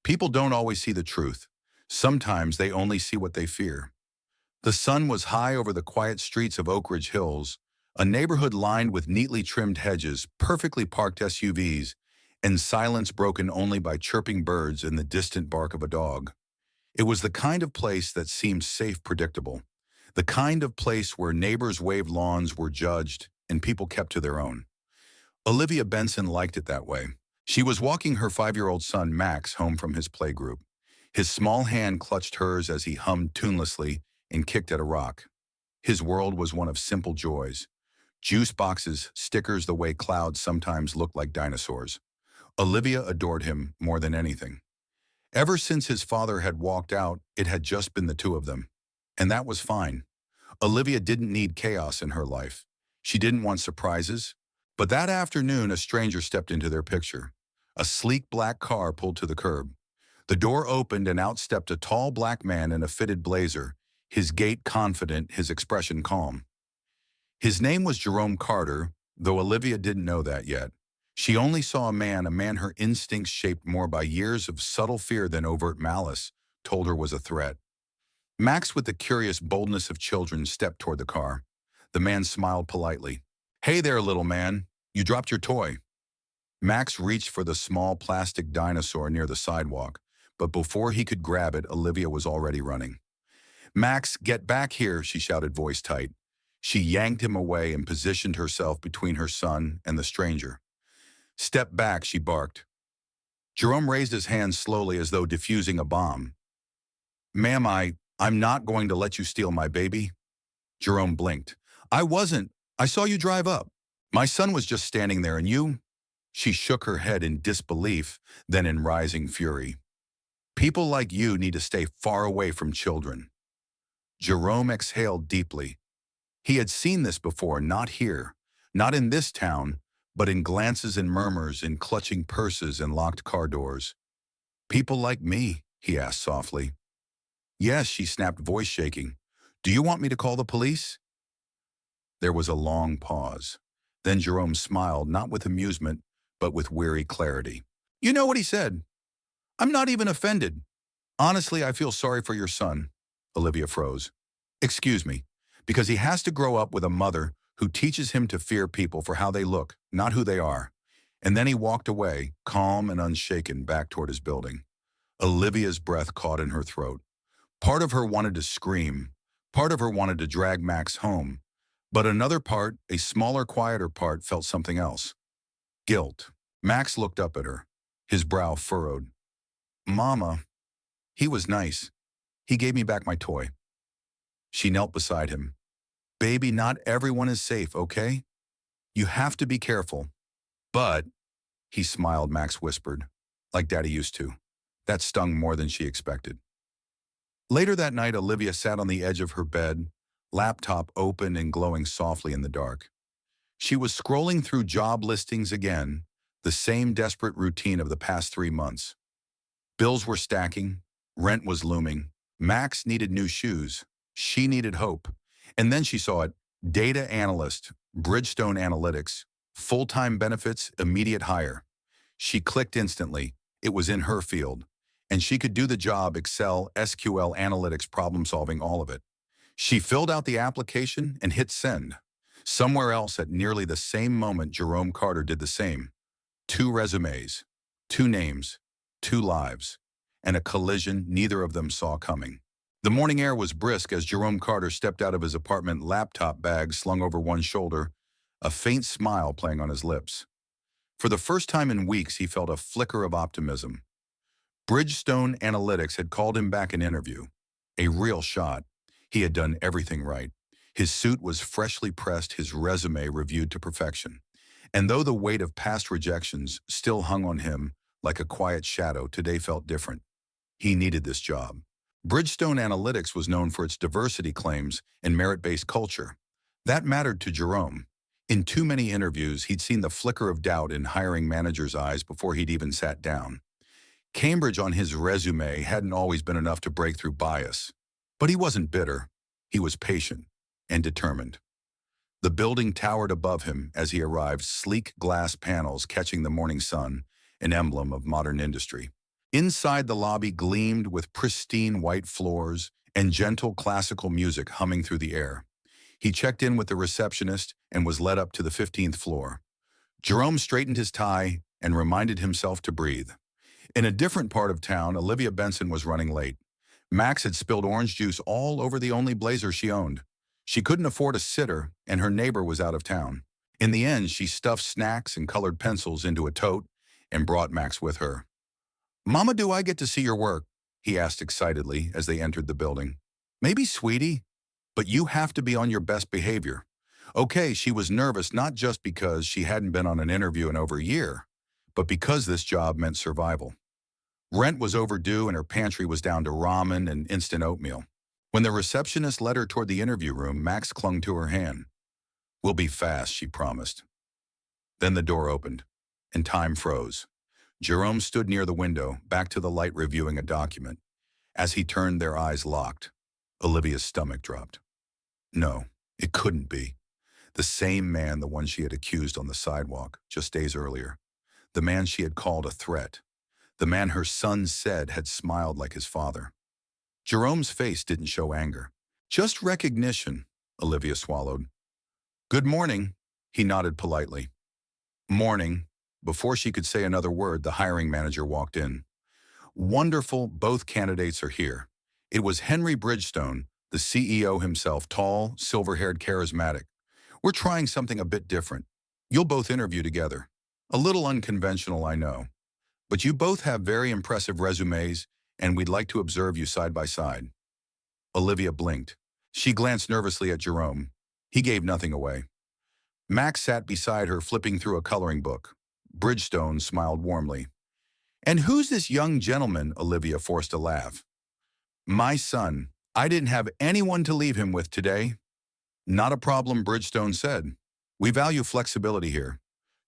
People don't always see the truth. Sometimes they only see what they fear. The sun was high over the quiet streets of Oak Ridge Hills, a neighborhood lined with neatly trimmed hedges, perfectly parked SUVs, and silence broken only by chirping birds and the distant bark of a dog. It was the kind of place that seemed safe, predictable. The kind of place where neighbors waved lawns were judged and people kept to their own. Olivia Benson liked it that way. She was walking her 5-year-old son Max home from his playgroup. His small hand clutched hers as he hummed tunelessly and kicked at a rock. His world was one of simple joys. Juice boxes, stickers the way clouds sometimes look like dinosaurs. Olivia adored him more than anything. Ever since his father had walked out, it had just been the two of them. And that was fine. Olivia didn't need chaos in her life. She didn't want surprises. But that afternoon, a stranger stepped into their picture. A sleek black car pulled to the curb. The door opened and out stepped a tall black man in a fitted blazer, his gait confident, his expression calm. His name was Jerome Carter, though Olivia didn't know that yet. She only saw a man her instincts shaped more by years of subtle fear than overt malice, told her was a threat. Max, with the curious boldness of children, stepped toward the car. The man smiled politely. "Hey there, little man. You dropped your toy." Max reached for the small plastic dinosaur near the sidewalk, but before he could grab it, Olivia was already running. "Max, get back here," she shouted, voice tight. She yanked him away and positioned herself between her son and the stranger. "Step back," she barked. Jerome raised his hand slowly as though defusing a bomb. "Ma'am, I'm not going to let you steal my baby." Jerome blinked. "I wasn't. I saw you drive up. My son was just standing there and you—" She shook her head in disbelief, then in rising fury. "People like you need to stay far away from children." Jerome exhaled deeply. He had seen this before, not here, not in this town, but in glances and murmurs, in clutching purses and locked car doors. "People like me?" he asked softly. "Yes," she snapped, voice shaking. "Do you want me to call the police?" There was a long pause. Then Jerome smiled, not with amusement, but with weary clarity. "You know what he said? I'm not even offended. Honestly, I feel sorry for your son." Olivia froze. "Excuse me, because he has to grow up with a mother who teaches him to fear people for how they look, not who they are." And then he walked away, calm and unshaken, back toward his building. Olivia's breath caught in her throat. Part of her wanted to scream. Part of her wanted to drag Max home. But another part, a smaller, quieter part, felt something else. Guilt. Max looked up at her, his brow furrowed. "Mama, he was nice. He gave me back my toy." She knelt beside him. "Baby, not everyone is safe, okay? You have to be careful." "But," he smiled, Max whispered, "like Daddy used to." That stung more than she expected. Later that night, Olivia sat on the edge of her bed, laptop open and glowing softly in the dark. She was scrolling through job listings again, the same desperate routine of the past 3 months. Bills were stacking, rent was looming, Max needed new shoes, she needed hope. And then she saw it, data analyst, Bridgestone Analytics, full-time benefits, immediate hire. She clicked instantly. It was in her field. And she could do the job, Excel, SQL, analytics, problem-solving, all of it. She filled out the application and hit send. Somewhere else at nearly the same moment, Jerome Carter did the same. 2 resumes, 2 names, 2 lives, and a collision neither of them saw coming. The morning air was brisk as Jerome Carter stepped out of his apartment, laptop bag slung over one shoulder, a faint smile playing on his lips. For the first time in weeks, he felt a flicker of optimism. Bridgestone Analytics had called him back an interview. A real shot. He had done everything right. His suit was freshly pressed, his resume reviewed to perfection. And though the weight of past rejections still hung on him like a quiet shadow, today felt different. He needed this job. Bridgestone Analytics was known for its diversity claims and merit-based culture. That mattered to Jerome. In too many interviews, he'd seen the flicker of doubt in hiring managers' eyes before he'd even sat down. Cambridge on his resume hadn't always been enough to break through bias. But he wasn't bitter. He was patient and determined. The building towered above him as he arrived, sleek glass panels catching the morning sun, an emblem of modern industry. Inside, the lobby gleamed with pristine white floors and gentle classical music humming through the air. He checked in with the receptionist and was led up to the 15th floor. Jerome straightened his tie and reminded himself to breathe. In a different part of town, Olivia Benson was running late. Max had spilled orange juice all over the only blazer she owned. She couldn't afford a sitter, and her neighbor was out of town. In the end, she stuffed snacks and colored pencils into a tote and brought Max with her. "Mama, do I get to see your work?" he asked excitedly as they entered the building. "Maybe, sweetie, but you have to be on your best behavior." Okay, she was nervous not just because she hadn't been on an interview in over a year, but because this job meant survival. Rent was overdue and her pantry was down to ramen and instant oatmeal. When the receptionist led her toward the interview room, Max clung to her hand. "We'll be fast," she promised. Then the door opened, and time froze. Jerome stood near the window, back to the light reviewing a document. As he turned, their eyes locked. Olivia's stomach dropped. No, it couldn't be. The same man, the one she had accused on the sidewalk just days earlier. The man she had called a threat. The man her son said had smiled like his father. Jerome's face didn't show anger. Just recognition, Olivia swallowed. "Good morning," he nodded politely. "Morning." Before she could say another word, the hiring manager walked in. "Wonderful, both candidates are here." It was Henry Bridgestone, the CEO himself, tall, silver-haired, charismatic. "We're trying something a bit different. You'll both interview together. A little unconventional, I know. But you both have very impressive resumes, and we'd like to observe you side by side." Olivia blinked. She glanced nervously at Jerome. He gave nothing away. Max sat beside her, flipping through a coloring book. Bridgestone smiled warmly. "And who's this young gentleman?" Olivia forced a laugh. "My son. I didn't have anyone to leave him with today." "Not a problem," Bridgestone said. "We value flexibility here.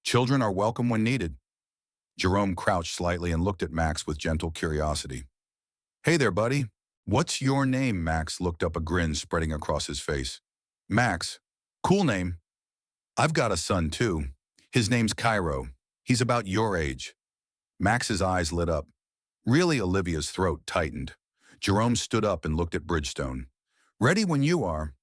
Children are welcome when needed." Jerome crouched slightly and looked at Max with gentle curiosity. "Hey there, buddy. What's your name?" Max looked up, a grin spreading across his face. "Max. Cool name. I've got a son, too. His name's Cairo. He's about your age." Max's eyes lit up. Really, Olivia's throat tightened. Jerome stood up and looked at Bridgestone. "Ready when you are."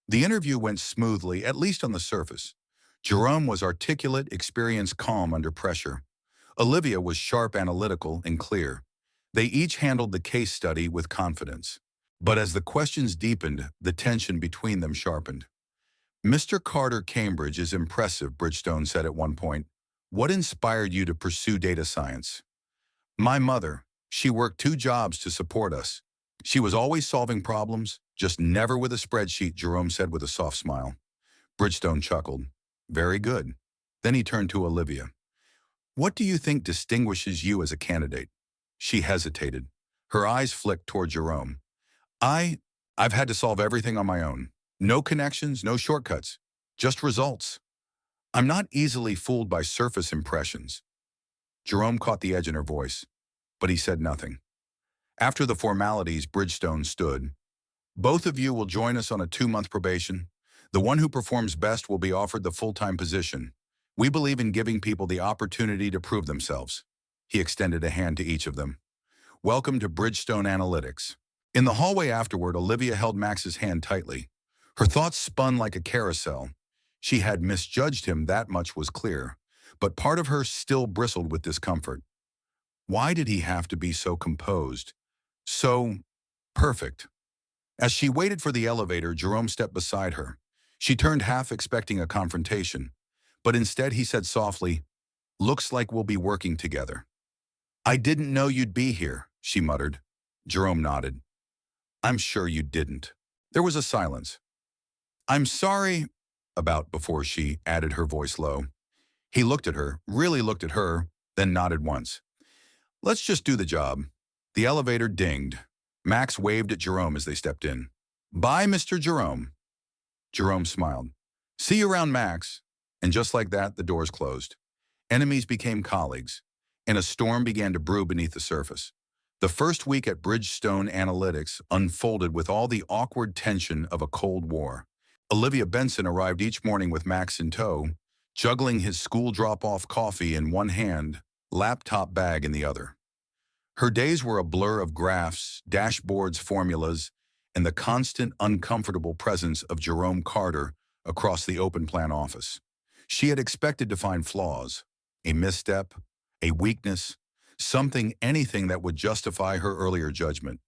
The interview went smoothly, at least on the surface. Jerome was articulate, experienced, calm under pressure. Olivia was sharp, analytical, and clear. They each handled the case study with confidence. But as the questions deepened, the tension between them sharpened. "Mr. Carter, Cambridge is impressive," Bridgestone said at one point. "What inspired you to pursue data science?" "My mother. She worked 2 jobs to support us. She was always solving problems, just never with a spreadsheet," Jerome said with a soft smile. Bridgestone chuckled. "Very good." Then he turned to Olivia. "What do you think distinguishes you as a candidate?" She hesitated. Her eyes flicked toward Jerome. I've had to solve everything on my own. No connections, no shortcuts. Just results. I'm not easily fooled by surface impressions." Jerome caught the edge in her voice, but he said nothing. After the formalities, Bridgestone stood. "Both of you will join us on a 2-month probation. The one who performs best will be offered the full-time position. We believe in giving people the opportunity to prove themselves." He extended a hand to each of them. "Welcome to Bridgestone Analytics." In the hallway afterward, Olivia held Max's hand tightly. Her thoughts spun like a carousel. She had misjudged him, that much was clear, but part of her still bristled with discomfort. Why did he have to be so composed? So perfect? As she waited for the elevator, Jerome stepped beside her. She turned, half expecting a confrontation, but instead he said softly, "Looks like we'll be working together." "I didn't know you'd be here," she muttered. Jerome nodded. "I'm sure you didn't." There was a silence. "I'm sorry about before," she added, her voice low. He looked at her, really looked at her, then nodded once. "Let's just do the job." The elevator dinged. Max waved at Jerome as they stepped in. "Bye, Mr. Jerome." Jerome smiled. "See you around, Max." And just like that, the doors closed. Enemies became colleagues, and a storm began to brew beneath the surface. The first week at Bridgestone Analytics unfolded with all the awkward tension of a Cold War. Olivia Benson arrived each morning with Max in tow, juggling his school drop-off coffee in one hand, laptop bag in the other. Her days were a blur of graphs, dashboards, formulas, and the constant, uncomfortable presence of Jerome Carter across the open plan office. She had expected to find flaws, a misstep, a weakness, anything that would justify her earlier judgment.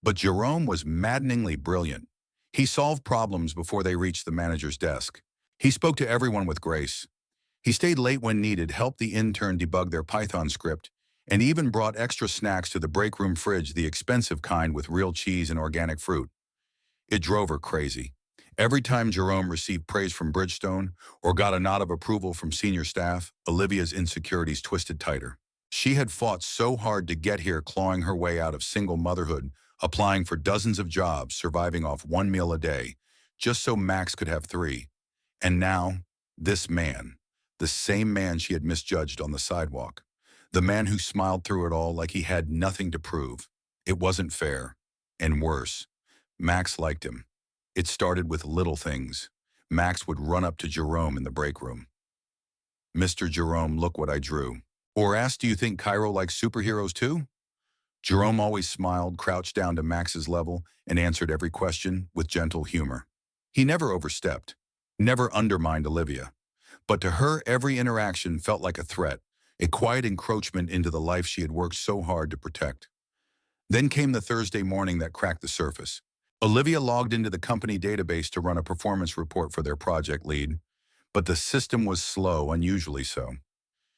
But Jerome was maddeningly brilliant. He solved problems before they reached the manager's desk. He spoke to everyone with grace. He stayed late when needed, helped the intern debug their Python script, and even brought extra snacks to the break room fridge, the expensive kind with real cheese and organic fruit. It drove her crazy. Every time Jerome received praise from Bridgestone or got a nod of approval from senior staff, Olivia's insecurities twisted tighter. She had fought so hard to get here, clawing her way out of single motherhood, applying for dozens of jobs, surviving off one meal a day, just so Max could have three. And now, this man, the same man she had misjudged on the sidewalk, the man who smiled through it all like he had nothing to prove. It wasn't fair. And worse, Max liked him. It started with little things. Max would run up to Jerome in the break room. "Mr. Jerome, look what I drew." Or ask, "Do you think Cairo likes superheroes too?" Jerome always smiled, crouched down to Max's level, and answered every question with gentle humor. He never overstepped, never undermined Olivia. But to her, every interaction felt like a threat, a quiet encroachment into the life she had worked so hard to protect. Then came the Thursday morning that cracked the surface. Olivia logged into the company database to run a performance report for their project lead, but the system was slow, unusually so.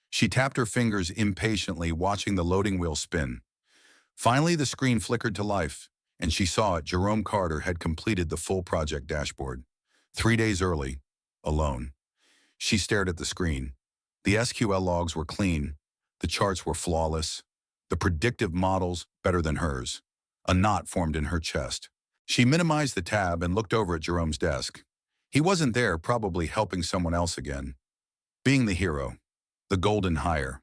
She tapped her fingers impatiently, watching the loading wheel spin. Finally, the screen flickered to life, and she saw it. Jerome Carter had completed the full project dashboard. 3 days early, alone. She stared at the screen. The SQL logs were clean. The charts were flawless. The predictive models better than hers. A knot formed in her chest. She minimized the tab and looked over at Jerome's desk. He wasn't there, probably helping someone else again. Being the hero. The golden hire.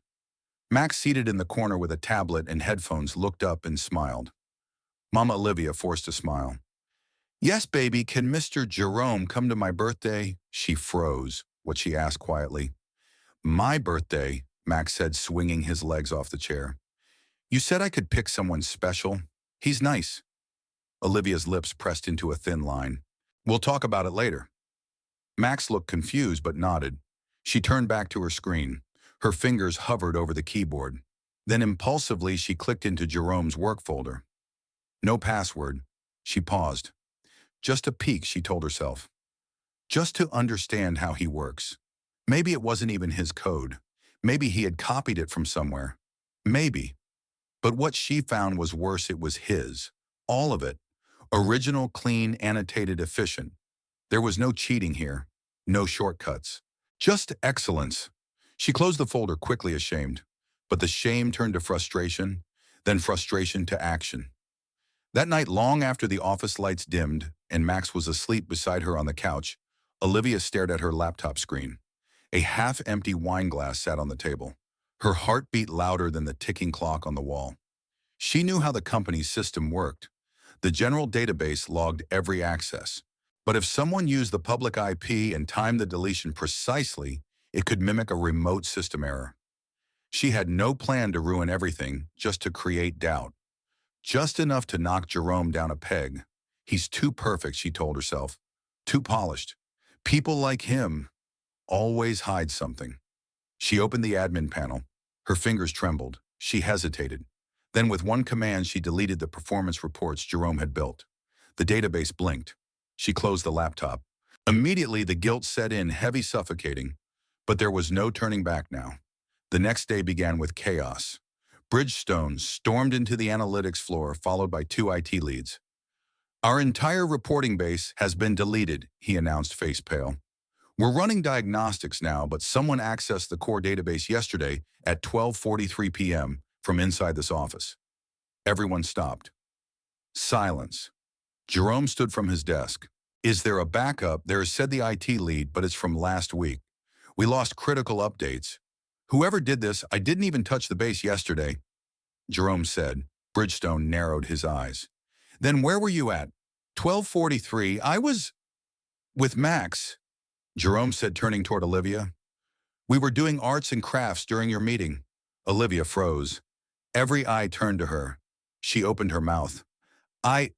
Max, seated in the corner with a tablet and headphones, looked up and smiled. Mama Olivia forced a smile. "Yes, baby, can Mr. Jerome come to my birthday?" She froze, what she asked quietly. "My birthday," Max said, swinging his legs off the chair. "You said I could pick someone special. He's nice." Olivia's lips pressed into a thin line. "We'll talk about it later." Max looked confused but nodded. She turned back to her screen. Her fingers hovered over the keyboard. Then impulsively she clicked into Jerome's work folder. No password. She paused. Just a peek, she told herself. Just to understand how he works. Maybe it wasn't even his code. Maybe he had copied it from somewhere. Maybe. But what she found was worse. It was his. All of it. Original, clean, annotated, efficient. There was no cheating here. No shortcuts. Just excellence. She closed the folder quickly, ashamed. But the shame turned to frustration, then frustration to action. That night, long after the office lights dimmed and Max was asleep beside her on the couch, Olivia stared at her laptop screen. A half-empty wine glass sat on the table. Her heart beat louder than the ticking clock on the wall. She knew how the company's system worked. The general database logged every access. But if someone used the public IP and timed the deletion precisely, it could mimic a remote system error. She had no plan to ruin everything, just to create doubt. Just enough to knock Jerome down a peg. He's too perfect, she told herself. Too polished. People like him always hide something. She opened the admin panel. Her fingers trembled. She hesitated. Then with one command, she deleted the performance reports Jerome had built. The database blinked. She closed the laptop. Immediately, the guilt set in, heavy, suffocating. But there was no turning back now. The next day began with chaos. Bridgestone stormed into the analytics floor, followed by 2 IT leads. "Our entire reporting base has been deleted," he announced, face pale. "We're running diagnostics now, but someone accessed the core database yesterday at 12:43 p.m. from inside this office." Everyone stopped. Silence. Jerome stood from his desk. "Is there a backup?" "There," said the IT lead, "but it's from last week. We lost critical updates. Whoever did this, I didn't even touch the base yesterday," Jerome said. Bridgestone narrowed his eyes. "Then where were you at?" 12:43. "I was with Max," Jerome said, turning toward Olivia. "We were doing arts and crafts during your meeting." Olivia froze. Every eye turned to her. She opened her mouth. I...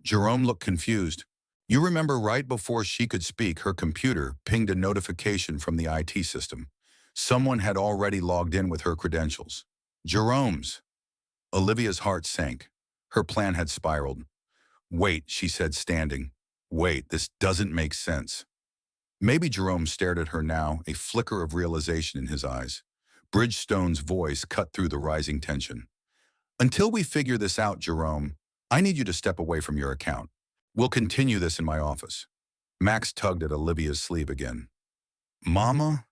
Jerome looked confused. You remember right before she could speak, her computer pinged a notification from the IT system. Someone had already logged in with her credentials. Jerome's. Olivia's heart sank. Her plan had spiraled. Wait, she said, standing. Wait, this doesn't make sense. Maybe Jerome stared at her now, a flicker of realization in his eyes. Bridgestone's voice cut through the rising tension. Until we figure this out, Jerome, I need you to step away from your account. We'll continue this in my office. Max tugged at Olivia's sleeve again. Mama,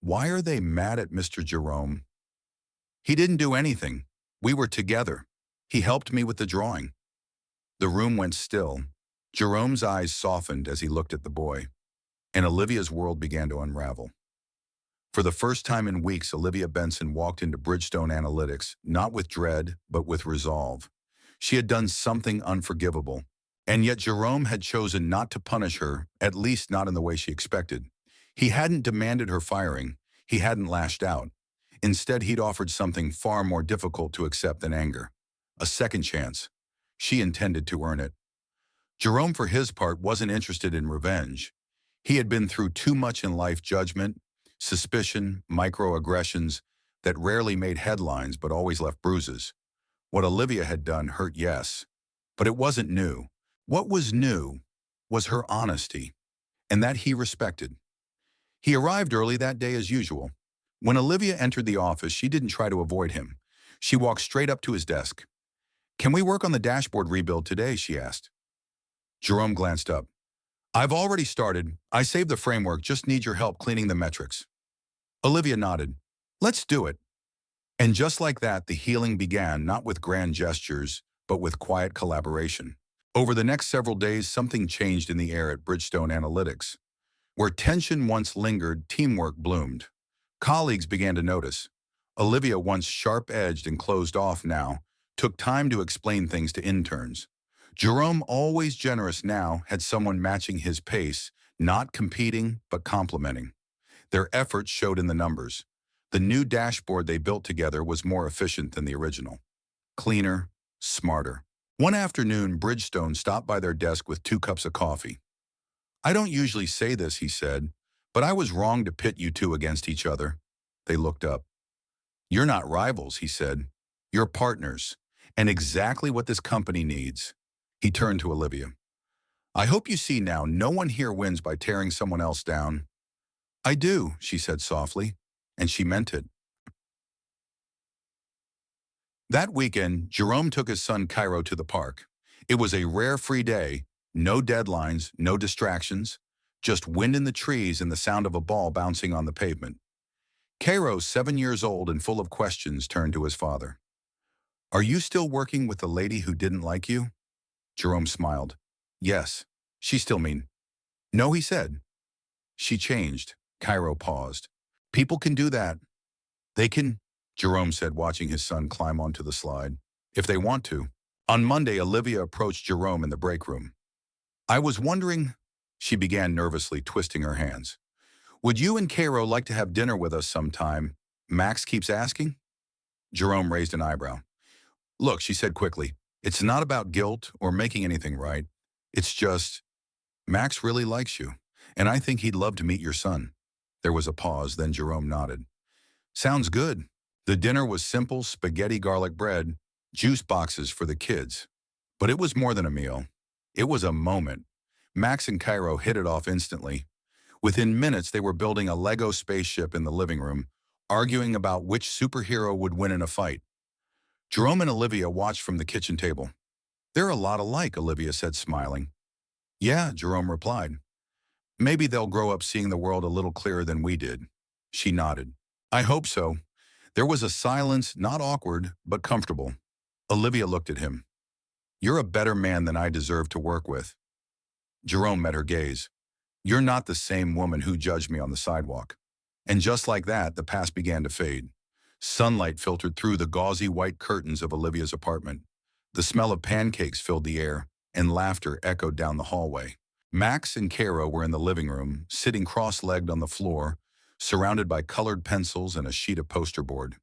why are they mad at Mr. Jerome? He didn't do anything. We were together. He helped me with the drawing. The room went still. Jerome's eyes softened as he looked at the boy, and Olivia's world began to unravel. For the first time in weeks, Olivia Benson walked into Bridgestone Analytics, not with dread, but with resolve. She had done something unforgivable, and yet Jerome had chosen not to punish her, at least not in the way she expected. He hadn't demanded her firing. He hadn't lashed out. Instead, he'd offered something far more difficult to accept than anger. A second chance. She intended to earn it. Jerome, for his part, wasn't interested in revenge. He had been through too much in life: judgment, suspicion, microaggressions that rarely made headlines but always left bruises. What Olivia had done hurt, yes, but it wasn't new. What was new was her honesty, and that he respected. He arrived early that day as usual. When Olivia entered the office, she didn't try to avoid him. She walked straight up to his desk. "Can we work on the dashboard rebuild today?" she asked. Jerome glanced up. "I've already started. I saved the framework, just need your help cleaning the metrics." Olivia nodded. "Let's do it." And just like that, the healing began, not with grand gestures, but with quiet collaboration. Over the next several days, something changed in the air at Bridgestone Analytics. Where tension once lingered, teamwork bloomed. Colleagues began to notice. Olivia, once sharp-edged and closed off now, took time to explain things to interns. Jerome, always generous now, had someone matching his pace, not competing, but complementing. Their efforts showed in the numbers. The new dashboard they built together was more efficient than the original. Cleaner, smarter. One afternoon, Bridgestone stopped by their desk with 2 cups of coffee. "I don't usually say this," he said, "but I was wrong to pit you two against each other." They looked up. "You're not rivals," he said. "You're partners, and exactly what this company needs." He turned to Olivia. "I hope you see now, no one here wins by tearing someone else down." "I do," she said softly, and she meant it. That weekend, Jerome took his son Cairo to the park. It was a rare free day, no deadlines, no distractions, just wind in the trees and the sound of a ball bouncing on the pavement. Cairo, 7 years old and full of questions, turned to his father. "Are you still working with the lady who didn't like you?" Jerome smiled. "Yes. She's still mean." "No," he said. "She changed." Cairo paused. "People can do that." "They can," Jerome said, watching his son climb onto the slide, "if they want to." On Monday, Olivia approached Jerome in the break room. "I was wondering," she began nervously, twisting her hands. "Would you and Cairo like to have dinner with us sometime? Max keeps asking." Jerome raised an eyebrow. "Look," she said quickly, "it's not about guilt or making anything right. It's just, Max really likes you, and I think he'd love to meet your son." There was a pause, then Jerome nodded. "Sounds good." The dinner was simple: spaghetti, garlic bread, juice boxes for the kids. But it was more than a meal. It was a moment. Max and Cairo hit it off instantly. Within minutes, they were building a Lego spaceship in the living room, arguing about which superhero would win in a fight. Jerome and Olivia watched from the kitchen table. "They're a lot alike," Olivia said, smiling. "Yeah," Jerome replied. "Maybe they'll grow up seeing the world a little clearer than we did." She nodded. "I hope so." There was a silence, not awkward, but comfortable. Olivia looked at him. "You're a better man than I deserve to work with." Jerome met her gaze. "You're not the same woman who judged me on the sidewalk." And just like that, the past began to fade. Sunlight filtered through the gauzy white curtains of Olivia's apartment. The smell of pancakes filled the air, and laughter echoed down the hallway. Max and Cairo were in the living room, sitting cross-legged on the floor, surrounded by colored pencils and a sheet of poster board.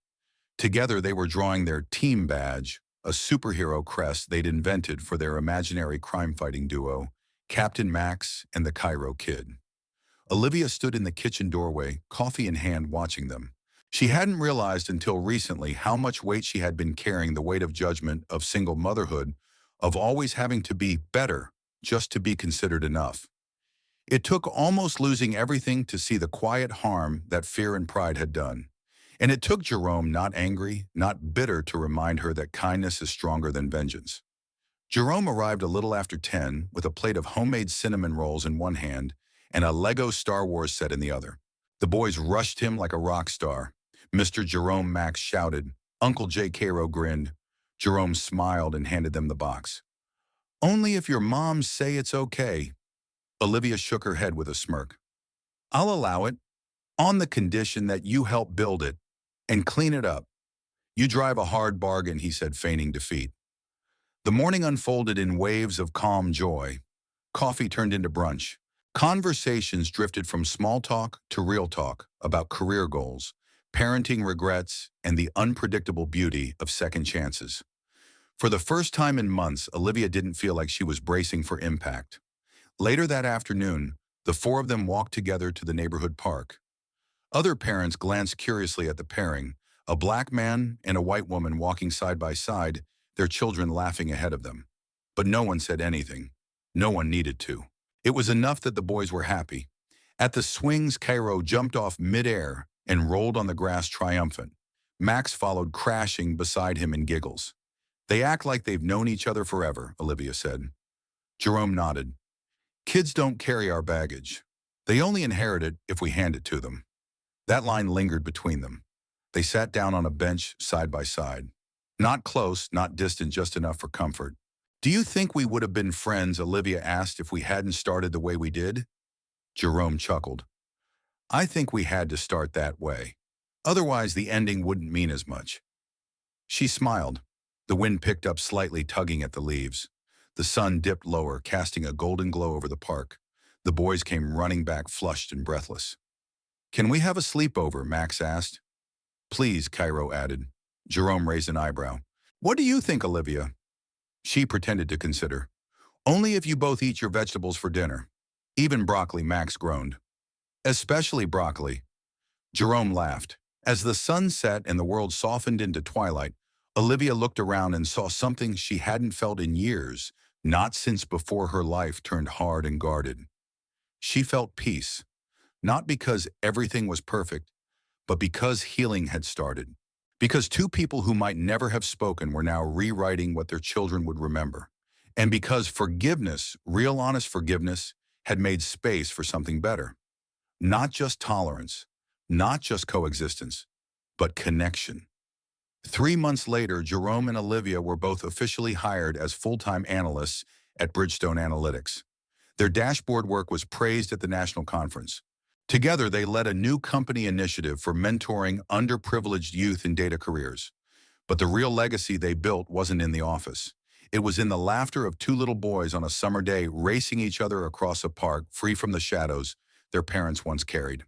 Together, they were drawing their team badge, a superhero crest they'd invented for their imaginary crime-fighting duo, Captain Max and the Cairo Kid. Olivia stood in the kitchen doorway, coffee in hand, watching them. She hadn't realized until recently how much weight she had been carrying, the weight of judgment, of single motherhood, of always having to be better just to be considered enough. It took almost losing everything to see the quiet harm that fear and pride had done. And it took Jerome, not angry, not bitter, to remind her that kindness is stronger than vengeance. Jerome arrived a little after 10 with a plate of homemade cinnamon rolls in one hand and a Lego Star Wars set in the other. The boys rushed him like a rock star. Mr. Jerome, Max shouted. Uncle J. Cairo grinned. Jerome smiled and handed them the box. Only if your moms say it's okay. Olivia shook her head with a smirk. I'll allow it, on the condition that you help build it and clean it up. You drive a hard bargain, he said, feigning defeat. The morning unfolded in waves of calm joy. Coffee turned into brunch. Conversations drifted from small talk to real talk about career goals, parenting regrets, and the unpredictable beauty of second chances. For the first time in months, Olivia didn't feel like she was bracing for impact. Later that afternoon, the four of them walked together to the neighborhood park. Other parents glanced curiously at the pairing, a black man and a white woman walking side by side, their children laughing ahead of them. But no one said anything. No one needed to. It was enough that the boys were happy. At the swings, Cairo jumped off midair and rolled on the grass triumphant. Max followed, crashing beside him in giggles. They act like they've known each other forever, Olivia said. Jerome nodded. Kids don't carry our baggage. They only inherit it if we hand it to them. That line lingered between them. They sat down on a bench side by side. Not close, not distant, just enough for comfort. Do you think we would have been friends, Olivia asked, if we hadn't started the way we did? Jerome chuckled. I think we had to start that way. Otherwise, the ending wouldn't mean as much. She smiled. The wind picked up slightly, tugging at the leaves. The sun dipped lower, casting a golden glow over the park. The boys came running back, flushed and breathless. Can we have a sleepover? Max asked. Please, Cairo added. Jerome raised an eyebrow. What do you think, Olivia? She pretended to consider. Only if you both eat your vegetables for dinner. Even broccoli, Max groaned. Especially broccoli. Jerome laughed. As the sun set and the world softened into twilight, Olivia looked around and saw something she hadn't felt in years, not since before her life turned hard and guarded. She felt peace, not because everything was perfect, but because healing had started. Because two people who might never have spoken were now rewriting what their children would remember. And because forgiveness, real honest forgiveness, had made space for something better. Not just tolerance, not just coexistence, but connection. 3 months later, Jerome and Olivia were both officially hired as full-time analysts at Bridgestone Analytics. Their dashboard work was praised at the national conference. Together, they led a new company initiative for mentoring underprivileged youth in data careers. But the real legacy they built wasn't in the office. It was in the laughter of two little boys on a summer day racing each other across a park free from the shadows their parents once carried.